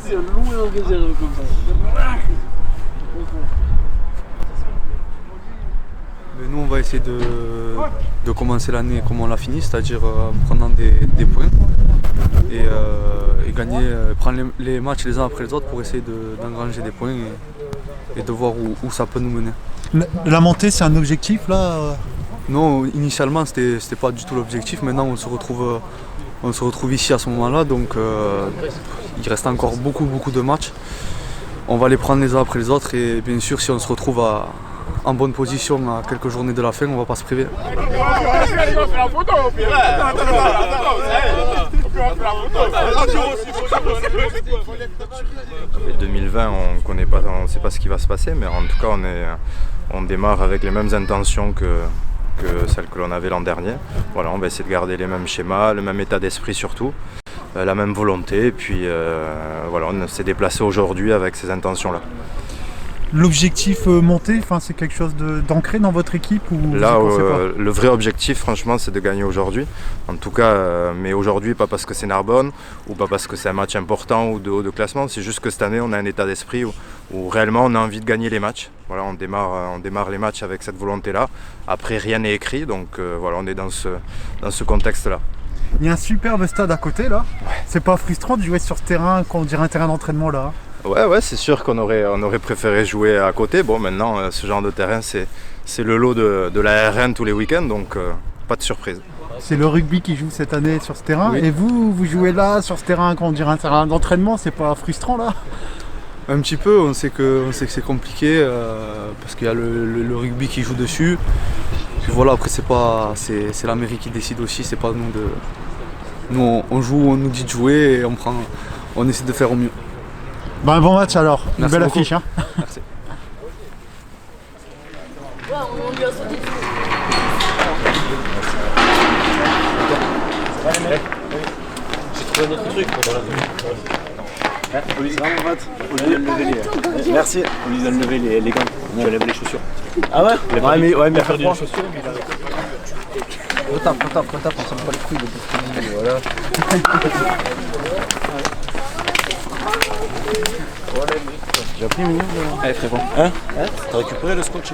C'est loin que j'arrive comme ça. Mais nous, on va essayer de commencer l'année comme on l'a fini, c'est-à-dire en prenant des points et gagner, prendre les matchs les uns après les autres pour essayer d'engranger des points et de voir où ça peut nous mener. La montée, c'est un objectif là Non, initialement, c'était pas du tout l'objectif. Maintenant, on se retrouve ici à ce moment-là, donc il reste encore beaucoup de matchs. On va les prendre les uns après les autres et bien sûr, si on se retrouve en bonne position à quelques journées de la fin, on ne va pas se priver. 2020, on ne sait pas ce qui va se passer, mais en tout cas, on démarre avec les mêmes intentions que celles que l'on avait l'an dernier. Voilà, on va essayer de garder les mêmes schémas, le même état d'esprit surtout, la même volonté, et puis voilà, on s'est déplacé aujourd'hui avec ces intentions-là. L'objectif monté, c'est quelque chose d'ancré dans votre équipe ou là, le vrai objectif, franchement, c'est de gagner aujourd'hui. En tout cas, mais aujourd'hui, pas parce que c'est Narbonne ou pas parce que c'est un match important ou de haut de classement. C'est juste que cette année, on a un état d'esprit où réellement on a envie de gagner les matchs. Voilà, on démarre les matchs avec cette volonté-là. Après, rien n'est écrit, donc voilà, on est dans ce contexte-là. Il y a un superbe stade à côté là. Ouais. C'est pas frustrant de jouer sur ce terrain quand on dirait un terrain d'entraînement là? Ouais, c'est sûr qu'on aurait préféré jouer à côté. Bon, maintenant, ce genre de terrain, c'est le lot de la RN tous les week-ends, donc pas de surprise. C'est le rugby qui joue cette année sur ce terrain. Oui. Et vous jouez là, sur ce terrain, quand on dirait un terrain d'entraînement, c'est pas frustrant là? Un petit peu, on sait que c'est compliqué parce qu'il y a le rugby qui joue dessus. Puis voilà, après c'est la mairie qui décide aussi, c'est pas nous de. Nous on joue, on nous dit de jouer et on essaie de faire au mieux. Un bon match alors, une belle beaucoup. affiche. Hein. Merci. On lui a sauté dessus. J'ai trouvé notre truc pour la Merci. On lui a levé les gants. Tu enlèves les chaussures. Ah ouais? Mais faire des chaussures. Retape, on s'en bat les couilles de tout. Voilà. J'ai pris une. Allez frérot. Hein? T'as récupéré le scotch?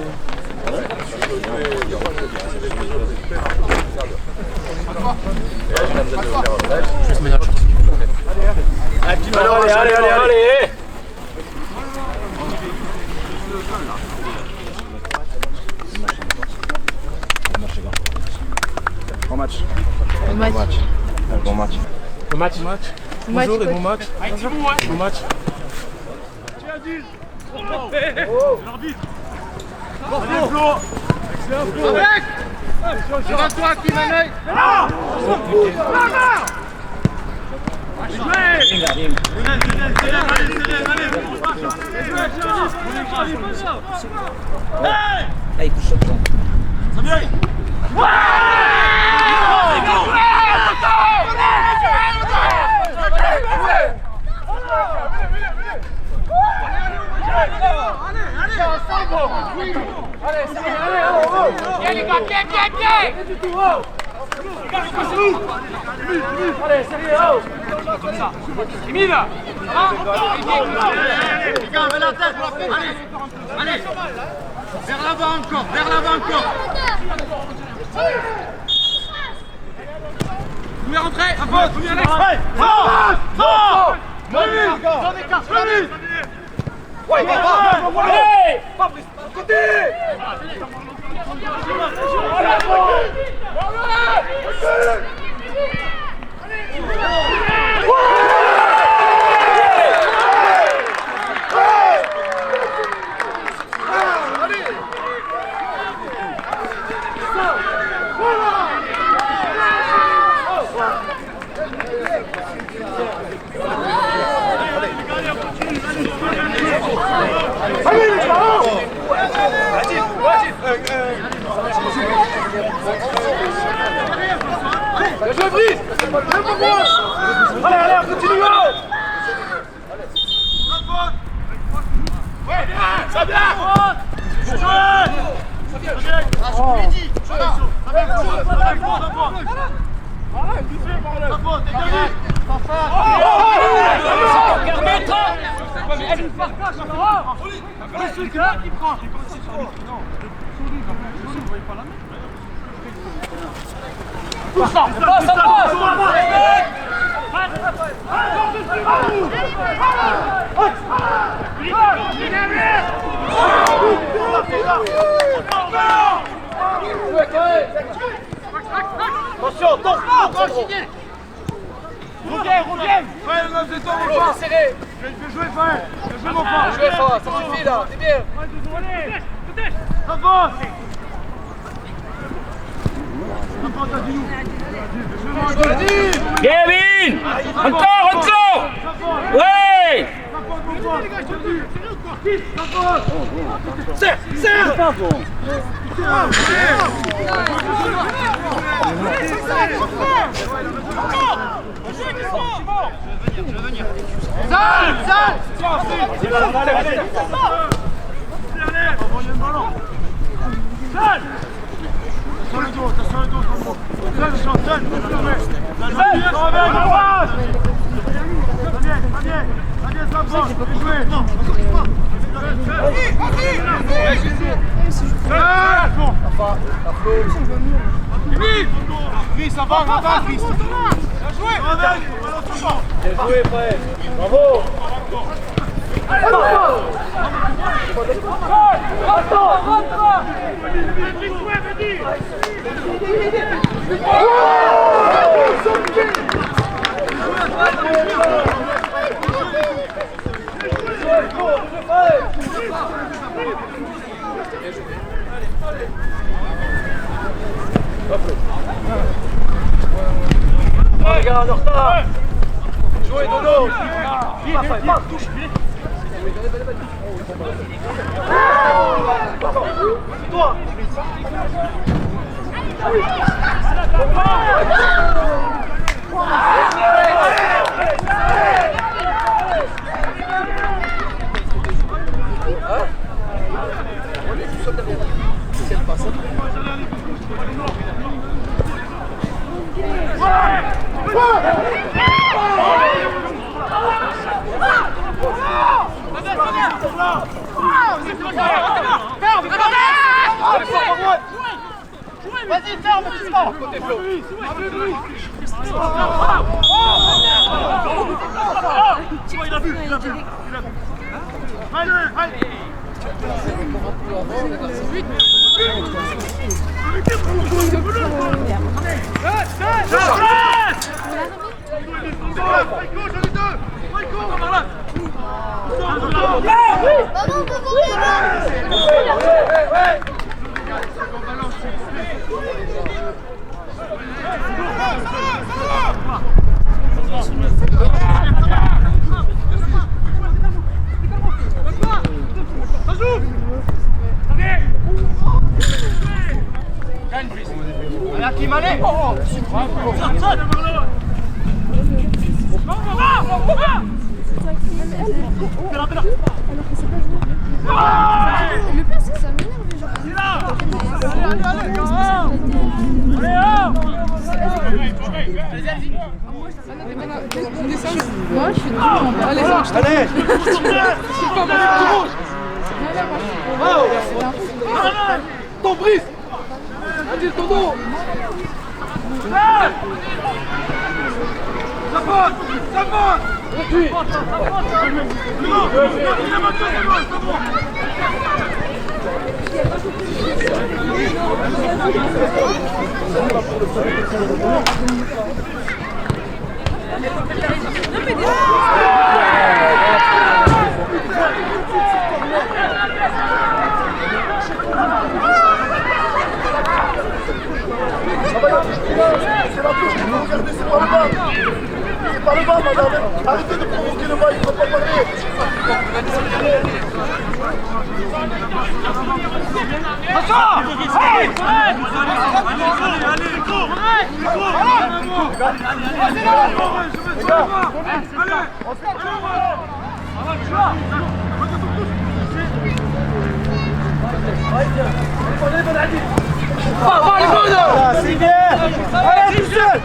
Juste mettre la chance. Allez. Bon match. Bon match. Bon match. Bon match. Bonjour et bon match. Bon match. C'est toi qui m'en Allez, couche sur le temps. Allez, les gars, bien. Allez, sérieux, comme ça. Emile, les gars, mets la tête. Allez. Vers l'avant encore. Vous voulez rentrer? À faute, vous Alex. Allez, Fabrice, côté. Je brise. Allez, on continue. Ça vient. Ça vient. c'est toi qui prends. Ça passe, ça attention, reviens. Ouais, non, c'est toi, mon frère. Serré. Je vais jouer fin. Je vais jouer mon frère. Je vais ça suffit là, c'est bien. Avance. Kevin! Encore! Ouais! Serre! Chris, ça va, Chris. Bien joué, frère. Bravo. Regarde, en retard. Jouez, Dodo. Touche. C'est toi. Vas-y, ferme, tu sors. Côté Flo. Il a vu. Allez. Le pire, c'est que ça m'énerve, moi, je suis dedans. Allez, ça, Allez. Ton brise. Adil, ton dos. Ça va. Recule. C'est pas le bas, madame. Arrêtez de provoquer le bas, il ne faut pas parler. C'est bien. Allez, tout seul.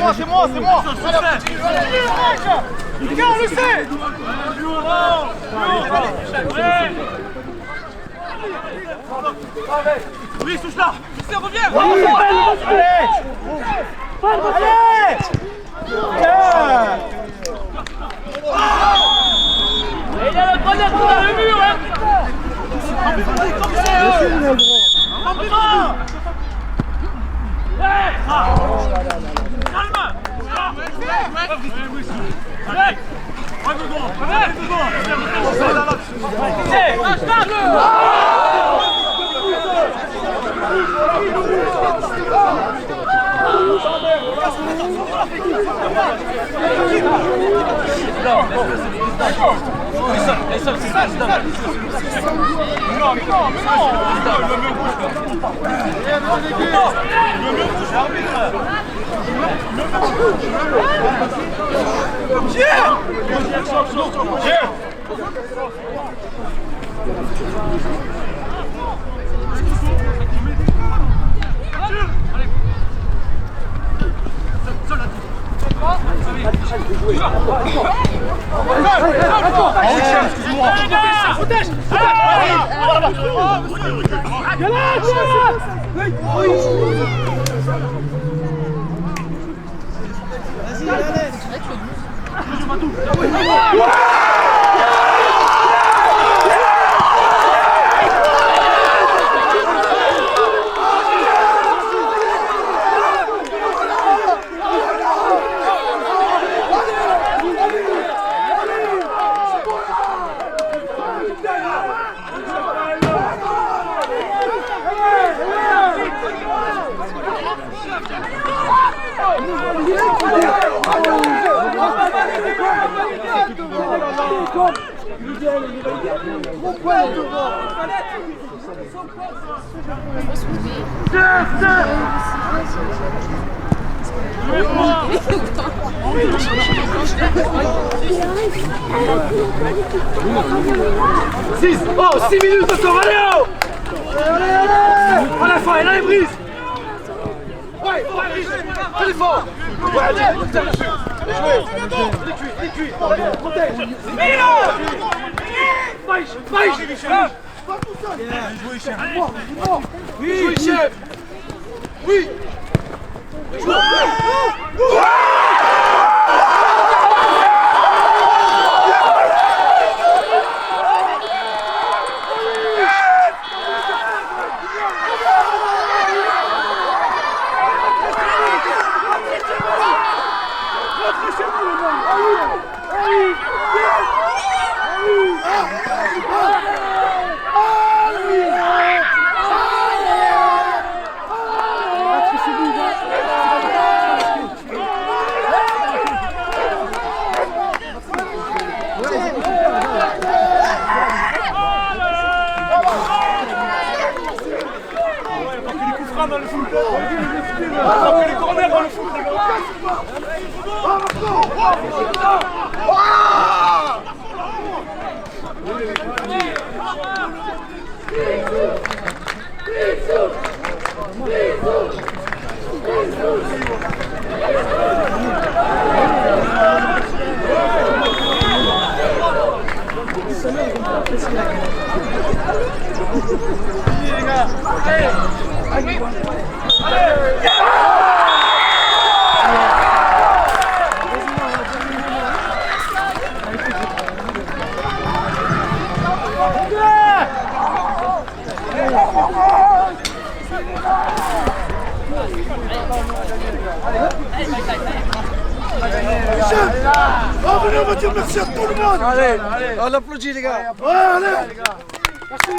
Les gars, on le sait. Oui, touche là. Reviens. Allez. Et il y a le troisième qui a le mur, hein. Oh, 6 minutes encore, allez, oh. À la fin, elle a les brises. Ouais, fais l'effort. Ouais, allez, oui. Dans le foot. Les corners dans le foot, les gars. Venez, on va dire merci à tout le monde. Allez, on applaudit les gars. Ouais, allez. Merci.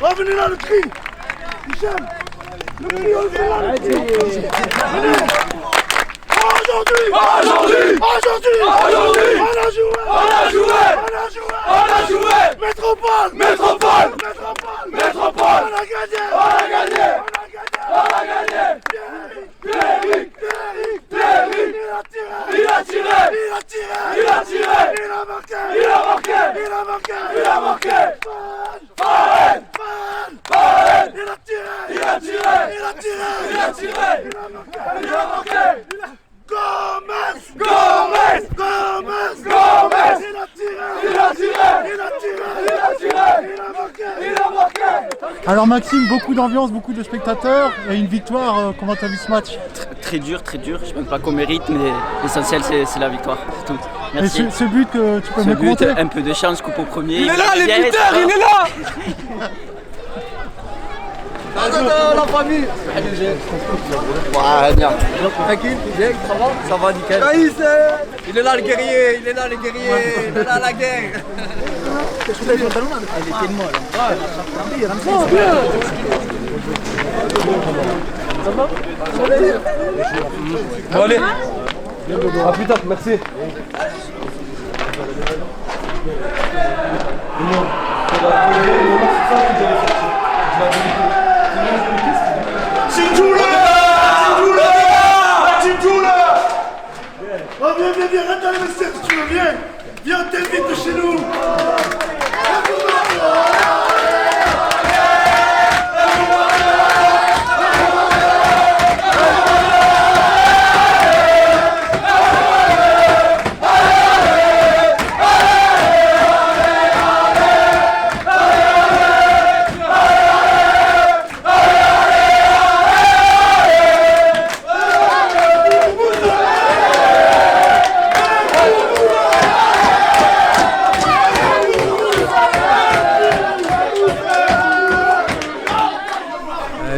Revenez là, le cri. Michel, le cri, on le fait là, le cri. Venez. Aujourd'hui, on a joué. Métropole. On a gagné. Il a tiré. Il a marqué. Il a tiré. Il a tiré. Il a tiré. Il a tiré. Il a marqué. Gomez. Gomez. Gomez. Gomez. Il a tiré. Il a tiré. Il a tiré. Il a tiré. Il a marqué. Il a marqué. Alors Maxime, beaucoup d'ambiance, beaucoup de spectateurs et une victoire. Comment tu as vu ce match? Très dur, très dur. Je ne pense pas qu'on mérite, mais l'essentiel c'est la victoire. C'est tout. Merci. Et ce but que tu peux Ce me but, commenter? un peu de chance, coupe au premier. Il est là, les Yes, buteurs, il est là. La famille. Ouais, bien. Tranquille, bien, ça va nickel. Il est là le guerrier, il est là le guerrier, il est là la guerre. Bon, allez. À plus tard, merci. Oh, viens, rentre dans le vestiaire si tu veux, viens, on t'invite chez nous.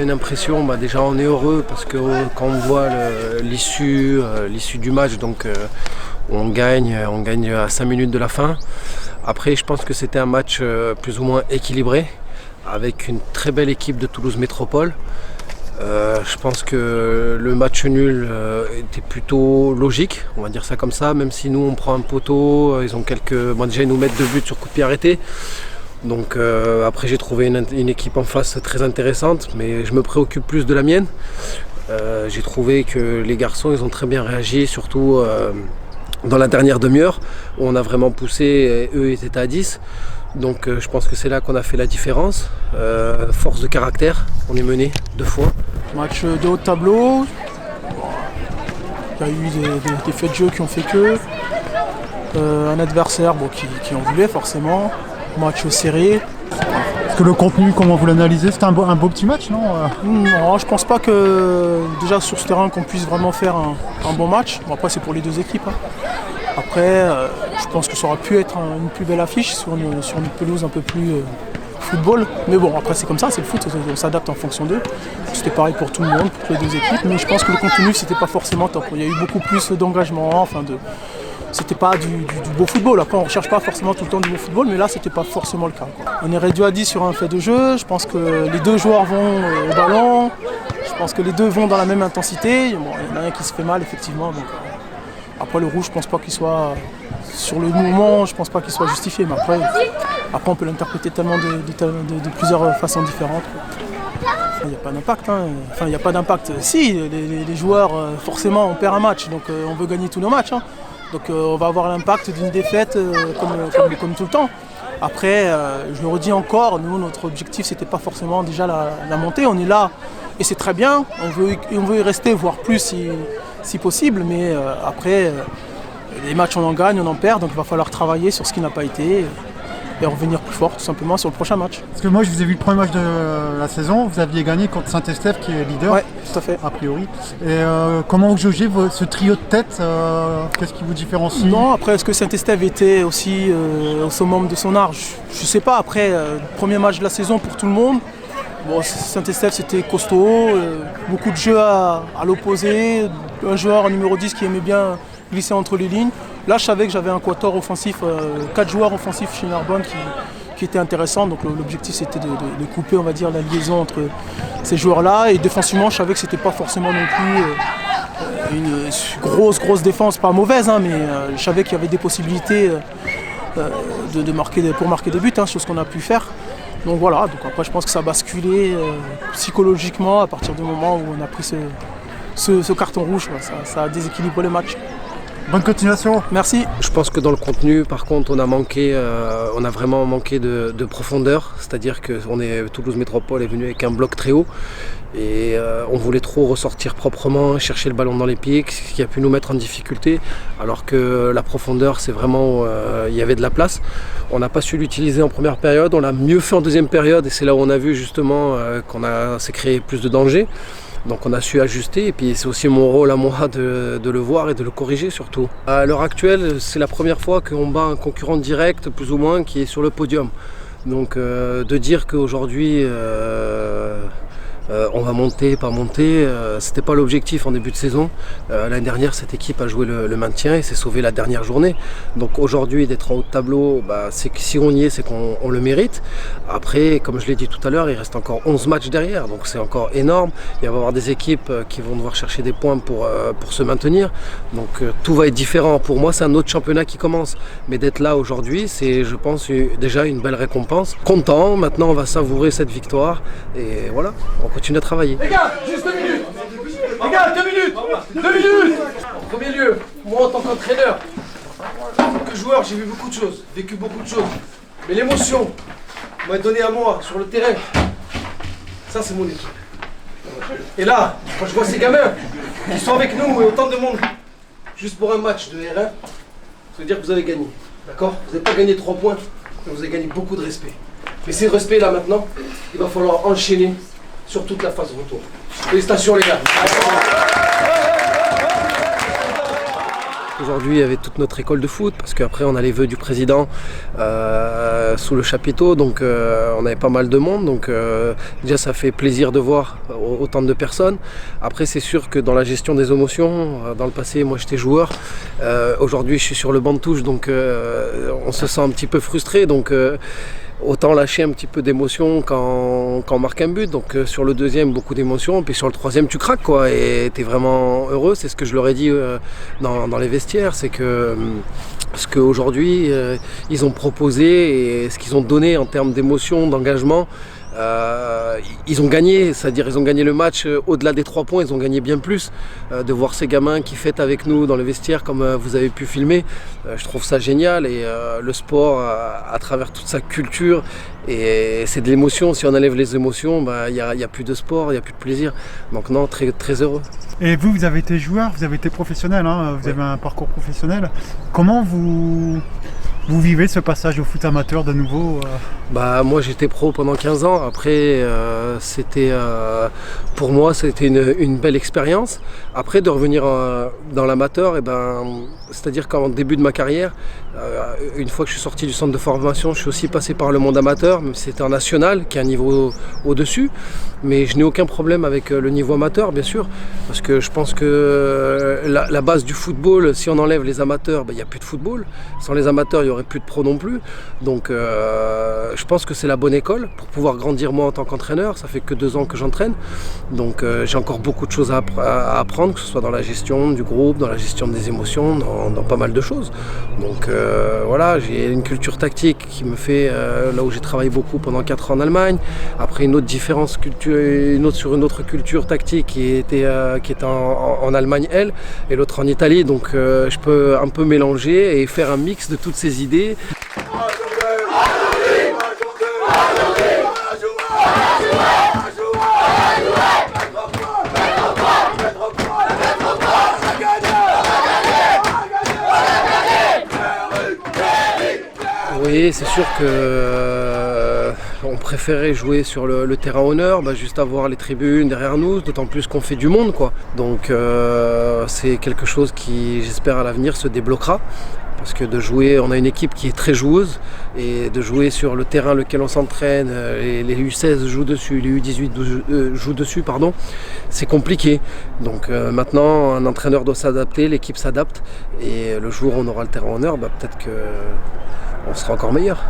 Une impression, déjà on est heureux parce que quand on voit l'issue du match, donc on gagne à 5 minutes de la fin. Après je pense que c'était un match plus ou moins équilibré avec une très belle équipe de Toulouse Métropole. Je pense que le match nul était plutôt logique, on va dire ça comme ça, même si nous on prend un poteau, ils ont déjà ils nous mettent 2 buts sur coup de pied arrêté. Donc après j'ai trouvé une équipe en face très intéressante, mais je me préoccupe plus de la mienne. J'ai trouvé que les garçons ils ont très bien réagi, surtout dans la dernière demi-heure où on a vraiment poussé et eux ils étaient à 10. Donc je pense que c'est là qu'on a fait la différence. Force de caractère, on est mené 2 fois. Match de haut de tableau. Il y a eu des faits de jeu qui ont fait que. Un adversaire qui en voulait forcément. Match serré. Parce que le contenu, comment vous l'analysez? C'était un beau petit match, non? Non, je pense pas que déjà sur ce terrain qu'on puisse vraiment faire un bon match. Bon, après c'est pour les deux équipes. Après, je pense que ça aurait pu être une plus belle affiche sur une pelouse un peu plus football. Mais bon, après c'est comme ça, c'est le foot, on s'adapte en fonction d'eux. C'était pareil pour tout le monde, pour les deux équipes. Mais je pense que le contenu c'était pas forcément top. Il y a eu beaucoup plus d'engagement, c'était pas du beau football. Après, on ne recherche pas forcément tout le temps du beau football, mais là, c'était pas forcément le cas. On est réduit à 10 sur un fait de jeu. Je pense que les deux joueurs vont au ballon. Je pense que les deux vont dans la même intensité. Bon, il y en a un qui se fait mal, effectivement. Donc, après, le rouge, je pense pas qu'il soit sur le moment. Je pense pas qu'il soit justifié. Mais après on peut l'interpréter tellement de plusieurs façons différentes. Il n'y a pas d'impact. Enfin, il n'y a pas d'impact. Si, les joueurs, forcément, on perd un match. Donc, on veut gagner tous nos matchs. Donc on va avoir l'impact d'une défaite comme tout le temps. Après, je le redis encore, nous notre objectif c'était pas forcément déjà la montée, on est là et c'est très bien, on veut y rester, voire plus si possible, mais après les matchs on en gagne, on en perd, donc il va falloir travailler sur ce qui n'a pas été et revenir plus fort tout simplement sur le prochain match. Parce que moi je vous ai vu le premier match de la saison, vous aviez gagné contre Saint-Estèphe qui est leader. Ouais, tout à fait. A priori. Et comment vous jaugez ce trio de tête? Qu'est-ce qui vous différencie? Non, après est-ce que Saint-Estèphe était aussi au summum de son art? Je sais pas, après premier match de la saison pour tout le monde. Bon, Saint-Estèphe c'était costaud, beaucoup de jeux à l'opposé, un joueur numéro 10 qui aimait bien glisser entre les lignes. Là, je savais que j'avais un quatuor offensif, 4 joueurs offensifs chez Narbonne qui étaient intéressants. Donc l'objectif, c'était de couper, on va dire, la liaison entre ces joueurs-là. Et défensivement, je savais que c'était pas forcément non plus une grosse défense, pas mauvaise, mais je savais qu'il y avait des possibilités pour marquer des buts, chose qu'on a pu faire. Donc voilà. Donc après, je pense que ça a basculé psychologiquement à partir du moment où on a pris ce carton rouge. Ça a déséquilibré le match. Bonne continuation. Merci. Je pense que dans le contenu, par contre, on a vraiment manqué de profondeur. C'est-à-dire que Toulouse Métropole est venu avec un bloc très haut. Et on voulait trop ressortir proprement, chercher le ballon dans les pieds, ce qui a pu nous mettre en difficulté. Alors que la profondeur, c'est vraiment il y avait de la place. On n'a pas su l'utiliser en première période, on l'a mieux fait en deuxième période. Et c'est là où on a vu justement s'est créé plus de danger. Donc on a su ajuster et puis c'est aussi mon rôle à moi de le voir et de le corriger surtout. À l'heure actuelle, c'est la première fois qu'on bat un concurrent direct, plus ou moins, qui est sur le podium. Donc de dire qu'aujourd'hui on va monter, pas monter, c'était pas l'objectif en début de saison. L'année dernière, cette équipe a joué le maintien et s'est sauvée la dernière journée. Donc aujourd'hui, d'être en haut de tableau, c'est que si on y est, c'est qu'on le mérite. Après, comme je l'ai dit tout à l'heure, il reste encore 11 matchs derrière, donc c'est encore énorme. Il va y avoir des équipes qui vont devoir chercher des points pour se maintenir. Donc tout va être différent. Pour moi, c'est un autre championnat qui commence. Mais d'être là aujourd'hui, c'est, je pense, déjà une belle récompense. Content, maintenant on va savourer cette victoire. Et voilà, on continue à travailler. Les gars, juste 2 minutes. Les gars, 2 minutes. 2 minutes. En premier lieu, moi en tant qu'entraîneur, en tant que joueur, j'ai vu beaucoup de choses, vécu beaucoup de choses. Mais l'émotion m'a donné à moi sur le terrain. Ça, c'est mon équipe. Et là, quand je vois ces gamins qui sont avec nous et autant de monde, juste pour un match de R1, ça veut dire que vous avez gagné. D'accord? Vous n'avez pas gagné 3 points, mais vous avez gagné beaucoup de respect. Mais ces respects là maintenant, il va falloir enchaîner sur toute la phase retour. Félicitations les gars. Aujourd'hui, il y avait toute notre école de foot, parce qu'après on a les vœux du président sous le chapiteau, donc on avait pas mal de monde, donc déjà ça fait plaisir de voir autant de personnes. Après c'est sûr que dans la gestion des émotions, dans le passé moi j'étais joueur, aujourd'hui je suis sur le banc de touche, donc on se sent un petit peu frustré, donc autant lâcher un petit peu d'émotion quand on marque un but. Donc sur le deuxième, beaucoup d'émotion. Puis sur le troisième, tu craques quoi. Et tu es vraiment heureux. C'est ce que je leur ai dit dans les vestiaires. C'est que ce qu'aujourd'hui, ils ont proposé et ce qu'ils ont donné en termes d'émotion, d'engagement, ils ont gagné, c'est-à-dire ils ont gagné le match au-delà des 3 points, ils ont gagné bien plus. De voir ces gamins qui fêtent avec nous dans le vestiaire comme vous avez pu filmer, je trouve ça génial. Et le sport à travers toute sa culture, et c'est de l'émotion. Si on enlève les émotions, il n'y a plus de sport, il n'y a plus de plaisir. Donc non, très, très heureux. Et vous avez été joueur, vous avez été professionnel, hein, vous avez un parcours professionnel. Comment vous vivez ce passage au foot amateur de nouveau? Moi j'étais pro pendant 15 ans, après pour moi c'était une belle expérience. Après de revenir dans l'amateur, c'est-à-dire qu'en début de ma carrière, une fois que je suis sorti du centre de formation, je suis aussi passé par le monde amateur, même si c'était en national, qui est un niveau au-dessus. Mais je n'ai aucun problème avec le niveau amateur, bien sûr, parce que je pense que la base du football, si on enlève les amateurs, il n'y a plus de football. Sans les amateurs, il n'y aurait plus de pro non plus. Donc je pense que c'est la bonne école pour pouvoir grandir moi en tant qu'entraîneur. Ça fait que 2 ans que j'entraîne. Donc j'ai encore beaucoup de choses à apprendre, que ce soit dans la gestion du groupe, dans la gestion des émotions, dans pas mal de choses. Donc voilà, j'ai une culture tactique qui me fait, là où j'ai travaillé beaucoup pendant 4 ans en Allemagne. Après une autre différence sur une autre culture tactique qui était en Allemagne et l'autre en Italie. Donc je peux un peu mélanger et faire un mix de toutes ces idées. Oui, c'est sûr que on préférait jouer sur le terrain honneur, juste avoir les tribunes derrière nous, d'autant plus qu'on fait du monde, quoi. Donc c'est quelque chose qui, j'espère à l'avenir, se débloquera. Parce que de jouer, on a une équipe qui est très joueuse, et de jouer sur le terrain lequel on s'entraîne, les U16 jouent dessus, les U18 jouent dessus, c'est compliqué. Donc maintenant, un entraîneur doit s'adapter, l'équipe s'adapte, et le jour où on aura le terrain honneur, peut-être qu'on sera encore meilleur.